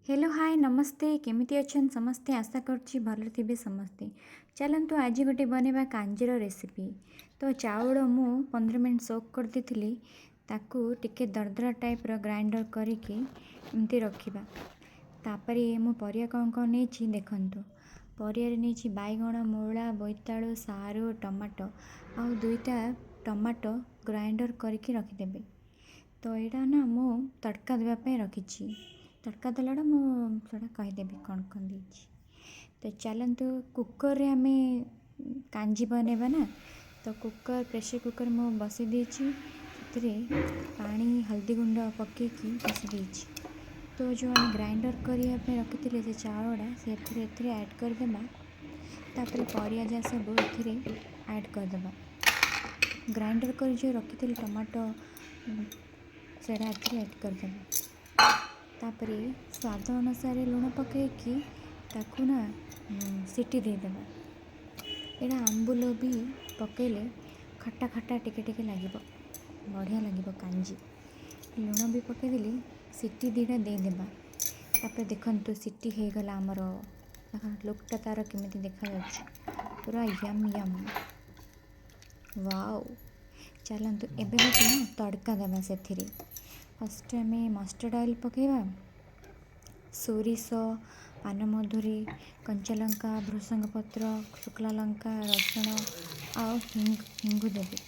Hello hi नमस्ते केमिति अछन समस्ते आशा करछि भल थिबे समस्ते। चलंतु आज गोटे बनेबा कांजीर रेसिपी। तो चाउल मु 15 मिनट सोक कर देथिली ताकू टिके दरदरा टाइप रो ग्राइंडर करिके एमती रखिबा। तापरे मु परिया कौन नेछि देखंतु। परिया रे नेछि बाइगण मूला बोइताळु सारू टमाटो आ दुईटा टमाटो ग्राइंडर करके रखिदेबे। तो एटा ना मु तड़का देबा पे रखिछि। तड़का देलाटा मुझे कहीदेवी कौन कौन देछि। तो चलतु कुकर रे आमे कांजी बनेबा ना। तो कुकर प्रेशर कुकर मु बसई देछि पानी हल्दी गुंड पकेकी बसई देछि। तो जो आम ग्राइंडर करिया पे रखिथिले से चाउलटा से एथिरे ऐड कर देबा। तापर परिया जा सब एथिरे ऐड कर देबा। ग्राइंडर कर जो रखिथिले टमाटो सेडा एथिरे ऐड कर देबा। तापरे स्वाद अनुसार लुण पकईकी ताकू ना सीटी देदेबा। एटा आंबुल भी पकेले खट्टा खट्टा टिके टिके लागिबो बढ़िया लागिबो कांजी। लुण भी पकेदेली सीटी दीटा देदेबा। तापर देखंतु सीटी हो गला हमर लुकटा तार केमिति देखा जाउछि पूरा यम यम वाओ। चलंतु एबे गोटे ना तड़का देबा। सेथिरे फर्स्ट आमे मस्टर्ड ऑयल पकेबा सोरिष पानमधुरी कंचा लंका भृसंग पत्र शुक्ला लंका रसुण आउ हिंगु देबे।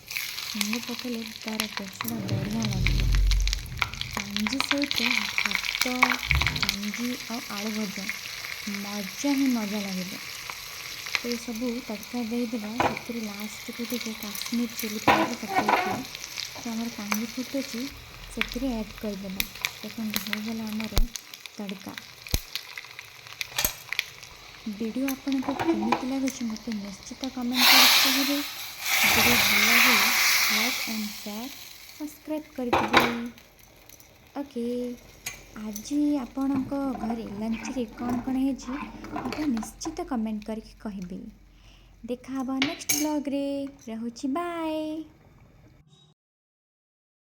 हिंगु पकेले तार टेस्टटा बढ़िया लगे। कांजी सहित भात कांजी आउ आलू भजा मजा ही मजा लगे। तो ये सब तड़का देदेबा। से लास्ट को टिके काश्मीर चिली पाउडर पकईकी तो आमर कांजी फुटुची से ऐड करदेबा। देखो होगला आमर तड़का। वीडियो आपन को केमिति लागुछि मते निश्चित कमेंट कर कहिबे। वीडियो भल लागले लाइक एंड शेयर सब्सक्राइब कर दिबे। ओके आज आपण घरे लंच रे कौन कौन हेछि मते निश्चित कमेंट करके कहिबे। देखा नेक्स्ट ब्लॉग रे। रहुछि बाय।